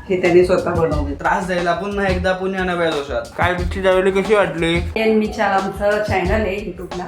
हे त्यांनी स्वतः बनवले. त्रास द्यायला पुन्हा एकदा पुण्या नव्या दोषात. काय तुमची दावेली कशी वाटली? एनमीच्या आमचं चॅनल आहे युट्यूबला,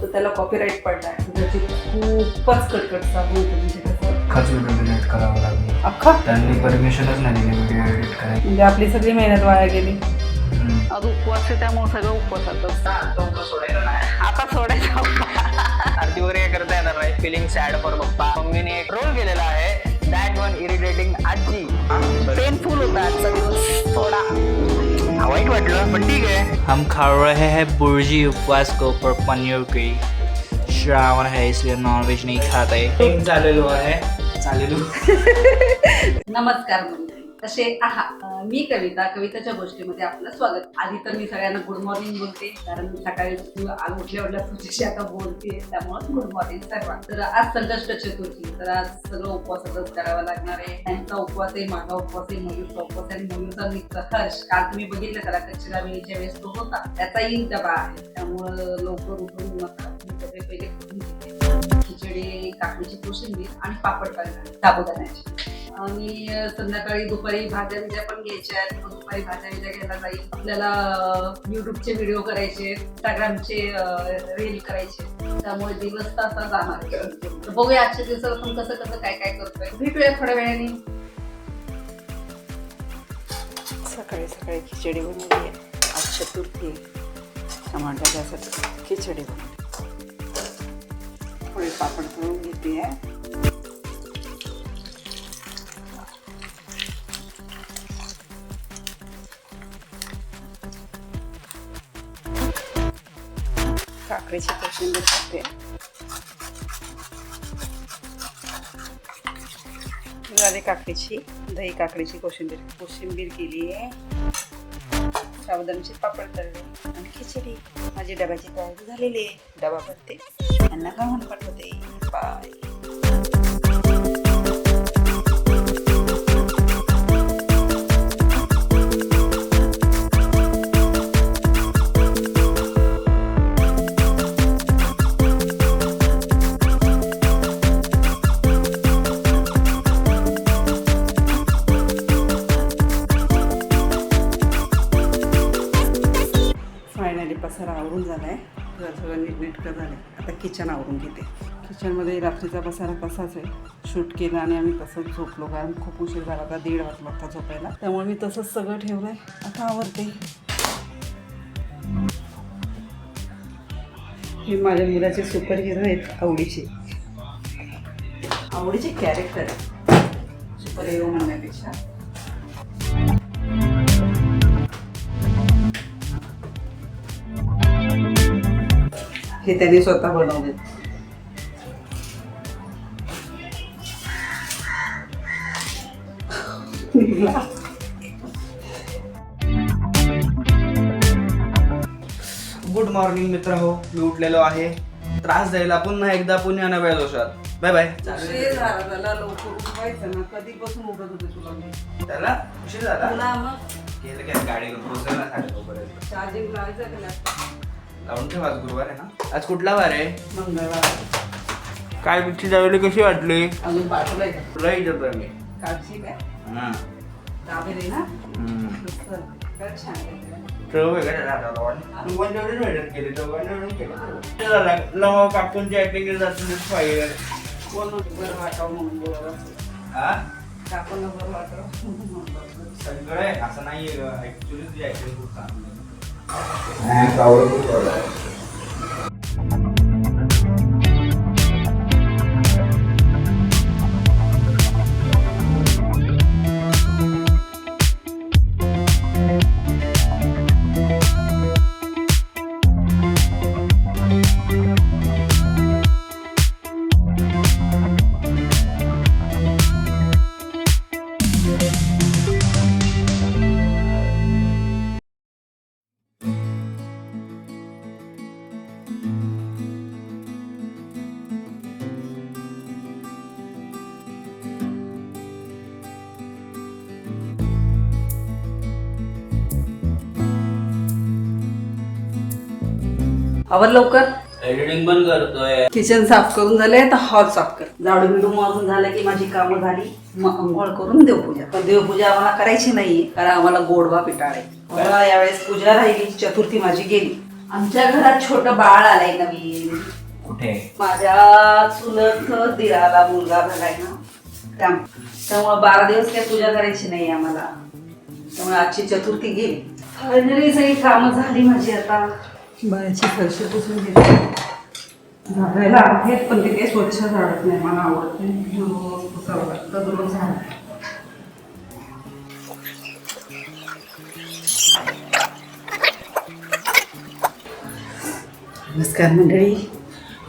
तर त्याला कॉपीराईट पडलाय. त्याची खूपच कटकट चालू होती. म्हणजे कसं अख्खाच व्हिडिओ डिलीट करावा लागला. अख्खा त्यांनी परमिशनच नाही दिली व्हिडिओ एडिट करायची. म्हणजे आपली सगळी मेहनत वाया गेली. आज उपवास आहे त्यामुळे सगळं उपवासातच. आता सोडायचा आरती वगैरे काय करता येणार नाही. फिलिंग सॅड फॉर पप्पा. मम्मीने एक रोल केलेला आहे, दॅट वन इरिटेटिंग आजी. पेनफुल होता आजचा दिवस थोडा. वाईट वाटलं पण ठीक आहे. हम खा रहे हैं बुर्जी उपवास को पर पनीर की. श्रावण है इसलिए नॉनवेज नहीं खाते. झालेलो आहे चालेलो. नमस्कार मंडळी, कसे आहात? मी कविताच्या गोष्टीमध्ये आपलं स्वागत. आधी तर मी सगळ्यांना गुड मॉर्निंग बोलते, कारण सकाळी उठल्या तुझ्याशी आता बोलते, त्यामुळे गुड मॉर्निंग सर्वांना. तर आज संकष्ट चतुर्थी, तर आज सगळं उपवासातच करावं लागणार आहे. त्यांचा उपवास आहे, माझा उपवास आहे, मयूरचा उपवास आहे. मयूरचा मित्र हर्ष, काल तुम्ही बघितलं त्याला कच्च्या वेळेच्या वेळेस तो होता, त्याचाही डबा आहे. त्यामुळं लवकर उठून नका पहिले करून घेते. खिचडी, काकडीची कोशिंबीर आणि पापड करणार साबुदाण्याची. आणि संध्याकाळी दुपारी भाज्या बिज्या पण घ्यायच्या. दुपारी भाज्या बिज्या घ्यायला जाईल. आपल्याला युट्यूबचे व्हिडिओ करायचे, इंस्टाग्रामचे रील करायचे, त्यामुळे दिवस असा जाणार. तर बघूया आजच्या दिवसात आपण कसं कसं काय काय करतोय. भेटूया थोड्या वेळाने. सकाळी सकाळी खिचडी बनवली. आज चतुर्थी, टमाटर त्यासाठी खिचडी बनवली. थोडे पापड तळून घेते. काकडीची कोशिंबीर करते. झाली काकडीची, दही काकडीची कोशिंबीर केली आहे. साबुदाण्याचे पापड तळले आणि खिचडी. माझी डब्याची तयारी झालेली आहे. डबा भरते, यांना खाऊन पाठवते. बाय. फायनली पसारा आवरून झाला आहे. तर सगळं नीटनेटकं झालं आहे. आता किचन आवरून घेते. किचनमध्ये रात्रीचा पसारा तसाच आहे. शूट केलं आणि आम्ही तसंच झोपलो, कारण खूप उशीर झाला होता. 1:30 वाजला होता झोपायला, त्यामुळे मी तसंच सगळं ठेवलं आहे. आता आवरते. हे माझ्या मुलाचे सुपर हिरो आहेत, आवडीचे कॅरेक्टर आहे, सुपर हिरो म्हणण्यापेक्षा. हे त्यांनी स्वतः बनवले. गुड मॉर्निंग मित्र हो. मी उठलेलो आहे. त्रास द्यायला पुन्हा एकदा पुण्या नव्या दोषात. Bye bye. उशीर झाला त्याला, लवकर उठवायचं ना. कधीपासून उठत होते तुला मी? त्याला उशीर झाला. तुला मग गेलं काय गाडी पोहोचवण्यासाठी चार्जिंग लावायचं का लॅपटॉप? लावून ठेव. आज गुरुवार आहे ना. आज कुठला वार आहे? मंगळवार. काय तुमची दावेली कशी वाटली? अजून पाठवलंय का? तुला विचारतोय मी. काढशी काय? हां. दाबेली ना? काय छान आहे. कापूनची ऍक्टिंग फायर. कोण बरं वाटावं म्हणून बोलावं. हा कापून बरं वाटावं म्हणून बोलावं. सगळं आहे असं नाहीये. ऍक्च्युली तुझी ऍक्टिंग खूप चांगली आहे. आवर लवकर. एडिटिंग पण करतोय. किचन साफ करून झाले तर हॉल साफ कर. झाडू बिडू मारून झालं की माझी कामं झाली. मग अंघोळ करून देवपूजा. पण देवपूजा आम्हाला करायची नाहीये कारण आम्हाला गोडवा पिटाळ आहे. मला यावेळेस पूजा राहिली. चतुर्थी माझी गेली. आमच्या घरात छोटं बाळ आलंय नवीन. कुठे? माझ्या चुलत दिराला मुलगा झालाय ना त्यामुळे 12 दिवस काही पूजा करायची नाही आम्हाला. त्यामुळे आजची चतुर्थी गेली. फायनली सगळी कामं झाली माझी. आता बाळाची फरशी पुसून घेतली. झाडायला आहेत पण ते काही स्वच्छ झाडत नाही. मला आवडत नाही. रोज पुसावं लागतं. रोज झाड. नमस्कार मंडळी.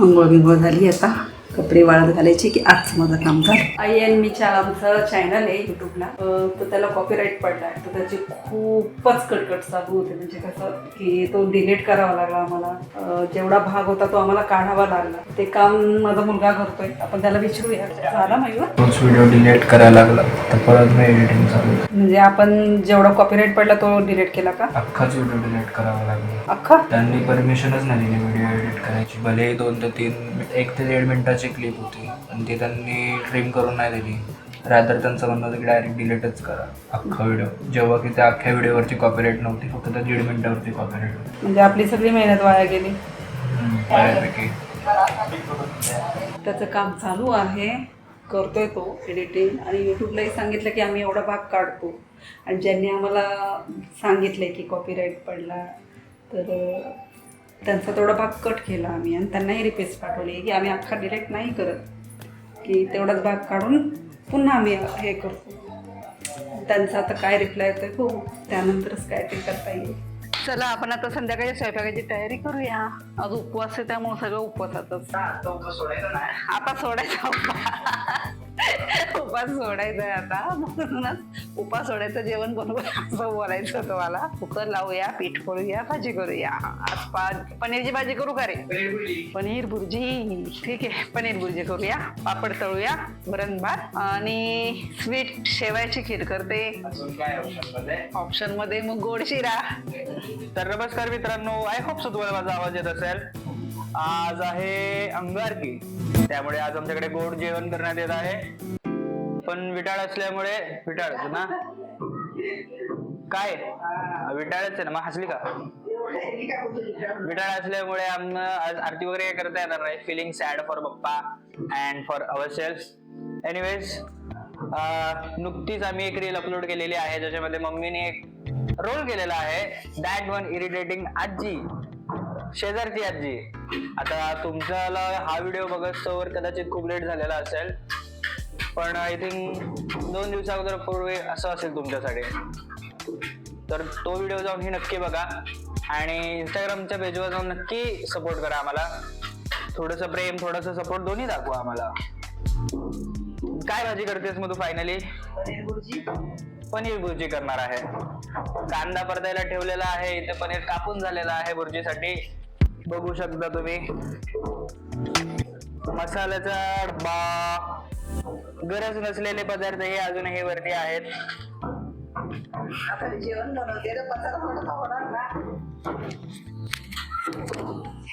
अंघोळ बिंघोळ झाली. आता कपडे वाळत घालायचे की आजचं माझं काम झालं. आई आणि मी आमचं चॅनल आहे युट्यूबला. तर त्याला कॉपीराईट पडलाय. तर त्याची खूपच कटकट चालू होते. म्हणजे कसं की तो डिलीट करावा लागला आम्हाला. जेवढा भाग होता तो आम्हाला काढावा लागला. ते काम माझा मुलगा करतोय. आपण त्याला विचारूया. झाला मयूर? तोच व्हिडिओ डिलीट करायला लागला तर परत मी एडिटिंग चालू. म्हणजे आपण जेवढा कॉपीराईट पडला तो डिलीट केला का? अख्खाच व्हिडिओ डिलीट करावा लागला. अख्खा? त्यांनी परमिशनच नाही दिली व्हिडिओ एडिट करायची. भले 2 ते 3 1 ते 1.5 मिनिटाची क्लिप होती पण ती त्यांनी ट्रिम करून नाही दिली. रादर त्यांचं म्हणणं होतं की डायरेक्ट डिलीटच करा अख्खा व्हिडिओ. जेव्हा की त्या अख्ख्या व्हिडिओवरची कॉपीराईट नव्हती. फक्त त्या 1.5 मिनिटावरती कॉपीराईट होती. म्हणजे आपली सगळी मेहनत वाया गेली. बऱ्यापैकी. त्याचं काम चालू आहे. करतोय तो एडिटिंग. आणि यूट्यूबलाही सांगितलं की आम्ही एवढा भाग काढतो. आणि ज्यांनी आम्हाला सांगितलं की कॉपीराईट पडला तर त्यांचा तेवढा भाग कट केला आम्ही. आणि त्यांनाही रिक्वेस्ट पाठवली की आम्ही अख्खा डिलीट नाही करत, की तेवढाच भाग काढून पुन्हा आम्ही हे करतो. त्यांचा आता काय रिप्लाय येतोय बघू. त्यानंतरच काय ते करता येईल. चला आपण आता संध्याकाळी स्वयंपाकाची तयारी करूया. आज उपवास आहे त्यामुळे सगळं उपवासातच. आता सोडायचा उपास सोडायचा आहे आता. म्हणूनच उपास सोडायचं जेवण बनवूया असं बोलायचं होतं मला. कुकर लावूया, पीठ फोडूया, भाजी करूया. आज पनीरची भाजी करू का रे? पनीर भुर्जी. ठीक आहे, पनीर भुर्जी करूया. पापड तळूया, वरण भात आणि स्वीट शेवायची खीर करते. ऑप्शन मध्ये मग गोड शिरा. तर नमस्कार मित्रांनो, आय होप सो तुम्हाला माझा आवाज येत असेल. आज आहे अंगारकी, त्यामुळे आज आमच्याकडे गोड जेवण करण्यात येत आहे. पण विटाळ असल्यामुळे विटाळच ना काय विटाळच आहे ना. मग हसली का? विटाळ असल्यामुळे आम्हाला आज आरती वगैरे काय करता येणार नाही. फिलिंग सॅड फॉर पप्पा and for our self. Anyways नुकतीच आम्ही एक रील अपलोड केलेली आहे ज्याच्यामध्ये मम्मीने एक रोल केलेला आहे. दॅट वन इरिटेटिंग आजी, शेजारची आजी. आता तुमच्याला हा व्हिडिओ बघतोवर कदाचित खूप लेट झालेला असेल, पण आय थिंक 2 दिवसाअगोदर पूर्वी असं असेल तुमच्यासाठी. तर तो व्हिडिओ जाऊन ही नक्की बघा आणि इंस्टाग्रामच्या पेजवर जाऊन नक्की सपोर्ट करा आम्हाला. थोडंसं प्रेम, थोडंसं सपोर्ट दोन्ही दाखवा आम्हाला. काय भाजी करतेस मग तू फायनली? पनीर भुर्जी करणार आहे. कांदा परतायला ठेवलेला आहे. इथे पनीर कापून झालेला आहे भुर्जीसाठी. बघू शकता तुम्ही. मसाल्याचा डब्बा. गरज नसलेले पदार्थ हे अजूनही वरती आहेत.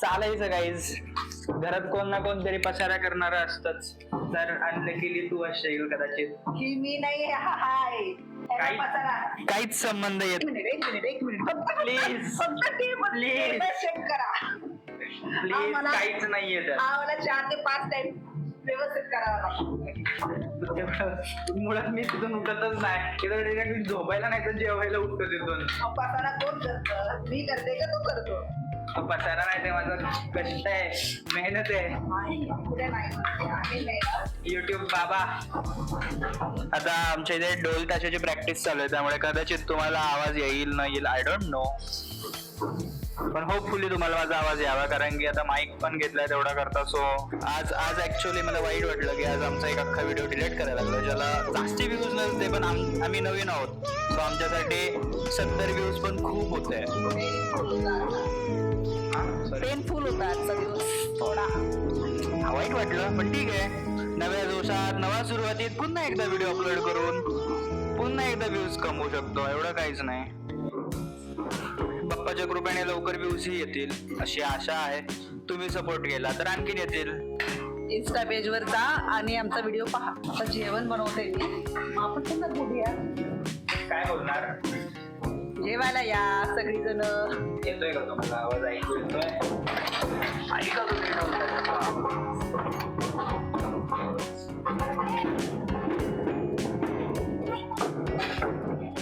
चालायचं गाईज. घरात कोण ना कोण तरी पसारा करणार असतच. तर अनलकीली तू असेल कदाचित. मी नाही. काहीच संबंध येत. प्लीज प्लीज प्लीज काहीच नाही येत. 4 ते 5 टाइम व्यवस्थित करावं लागतं. मुळात मी तिथून उठतच नाही. तिथं झोपायला नाही तर जेवायला उठतो तिथून. पसारा कोण करतं? मी करते का तू करतो? पसारा नाही ते माझं कष्ट आहे, मेहनत आहे. युट्यूब बाबा. आता आमच्या इथे ढोल ताशाची प्रॅक्टिस चालू आहे त्यामुळे कदाचित तुम्हाला आवाज येईल न येईल आय डोंट नो. पण होपफुली तुम्हाला माझा आवाज यावा कारण की आता माईक पण घेतलाय तेवढा करता. सो आज ऍक्च्युअली मला वाईट वाटलं की आज आमचा एक अख्खा व्हिडिओ डिलीट करायला लागला ज्याला जास्ती व्ह्यूज नसते. पण आम्ही नवीन आहोत सो आमच्यासाठी 70 व्ह्यूज पण खूप होते. पेनफुल होता आजचा दिवस थोडा. वाईट वाटलं पण ठीक आहे. नव्या दिवसात नव्या सुरुवातीत पुन्हा एकदा व्हिडिओ अपलोड करून पुन्हा एकदा व्ह्यूज कमवू शकतो. एवढं काहीच नाही. बाप्पाच्या कृपेने लवकर व्ह्यूज ही येतील अशी आशा आहे. तुम्ही सपोर्ट केला तर आणखीन येतील. इन्स्टा पेजवर जा आणि आमचा व्हिडिओ पहा. आता जेवण बनवते मी, मग आपण पुन्हा बोलूया. काय बोलणार? जेवायला या सगळीजण. येतोय का तुम्हाला आवाज? ऐकू येतोय? ऐका तुम्ही.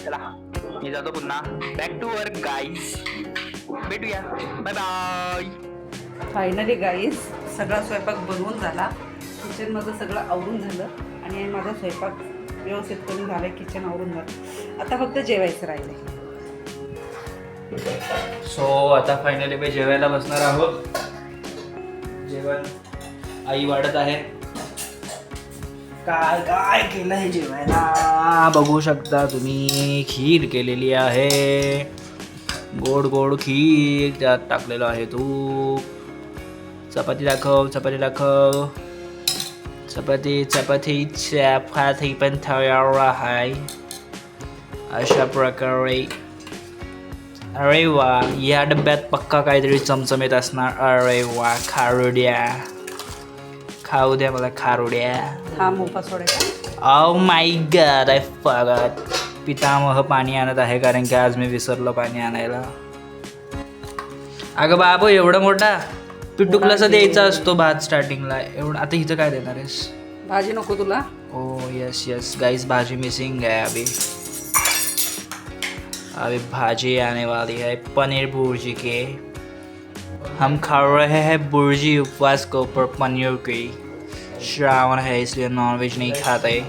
चला मी जातो पुन्हा. Back to work guys. भेटूया. Bye bye. फायनली गाईस सगळा स्वयंपाक बनवून झाला. किचनमध्ये सगळं आवरून झालं आणि माझा स्वयंपाक व्यवस्थित करून झाला. किचन आवरून झालं. आता फक्त जेवायचं राहिलं. सो आता फायनली मी जेवायला बसणार आहोत. जेवण आई वाढत आहे. काय काय केलं आहे जेवायला बघू शकता तुम्ही. खीर केलेली आहे, गोड गोड खीर. त्यात टाकलेलं आहे तूप. चपाती दाखव, चपाती दाखव. चपाती चपाती पण तयार आहे अशा प्रकारे. अरे वा, या डब्यात पक्का काहीतरी चमचमीत असणार. अरे वा, खारुड्या. खाऊ द्या मला खारुड्या. हा मोफा सोडायचा. Oh my god, I forgot. पितामह पाणी आणत आहे कारण की आज मी विसरलो पाणी आणायला. अगं बाबू एवढा मोठा पिटुकलासा द्यायचा असतो भात स्टार्टिंगला. एवढं आता हिचं काय देणार आहेस? भाजी नको तुला? ओ यस यस गाइस, भाजी मिसिंग है अभी. अभी भाजी आने वाली है पनीर भुर्जी के. हम खा रहे हैं भुर्जी उपवास के ऊपर पनीर की. श्रावण है इसलिए नॉनवेज नहीं खाते.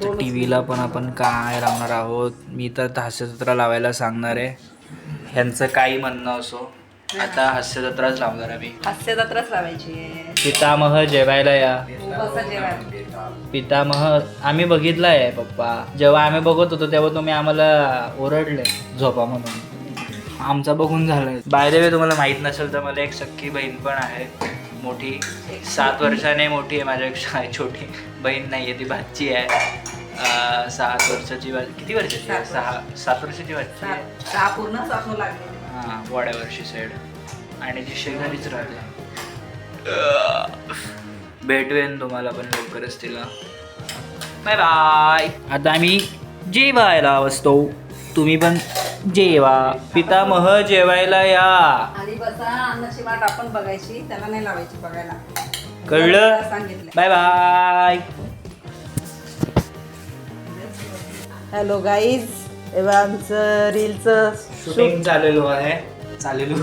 टीव्हीला पण आपण काय लावणार आहोत. मी तर हास्यजत्रा लावायला सांगणार आहे. ह्यांचं काही म्हणणं असो, आता हास्यजत्राच लावणार आहे मी. हास्यजत्राच लावायची आहे. पितामह जेवायला या. कसं जेवायला? पितामह आम्ही बघितला आहे पप्पा. जेव्हा आम्ही बघत होतो तेव्हा तुम्ही आम्हाला ओरडले झोपा म्हणून. आमचा बघून झालं. बाय द वे तुम्हाला माहीत नसेल तर मला एक सख्खी बहीण पण आहे मोठी. 7 वर्षाने मोठी आहे माझ्यापेक्षा. छोटी बहीण नाही आहे, ती भाची आहे. 7 वर्षाची. किती वर्षाची आहे? 7 वर्षाची भाची आहे. 6 पूर्णच असू लागले. हां, वड्यावरची साईड. आणि ती शेजारीच राहते. भेटून तुम्हाला पण लवकरच तिला. Bye bye. आता आम्ही जेवायला बसतो. तुम्ही पण जेवा. पितामह जेवायला या. आणि बसा. अन्नाची वाट आपण बघायची, त्याला नाही लावायची बघायला. कळलं? सांगितलं. Bye bye. हॅलो गाईज, एव्हा आमचं रीलचं शूटिंग चाललेलो आहे. चाललेलो.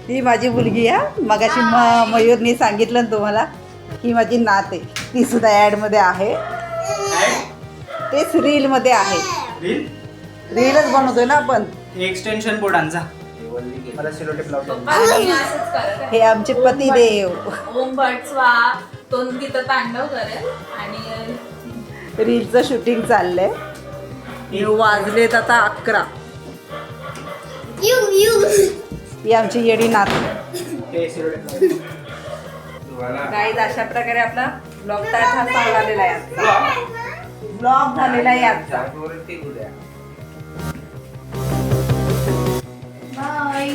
ही माझी मुलगी आहे. मगाशी मयूरनी सांगितलं ना तुम्हाला की माझी नात आहे. ती सुद्धा ॲडमध्ये आहे. तेच रीलमध्ये आहे. रीलच बनवतोय ना आपण. एक्सटेन्शन बोर्ड आणजा. मला सिलोटेप लावतो. हे आमचे पतिदेव. ओम भटस्वा तो तिथं तांडव करेल आणि रीलचं शूटिंग चाललंय. वाजलेत आता 11. ही आमची येडी नात. गाईज अशा प्रकारे आपला ब्लॉग झालेला आहे. ब्लॉग झालेला आहे आजचा. बाय.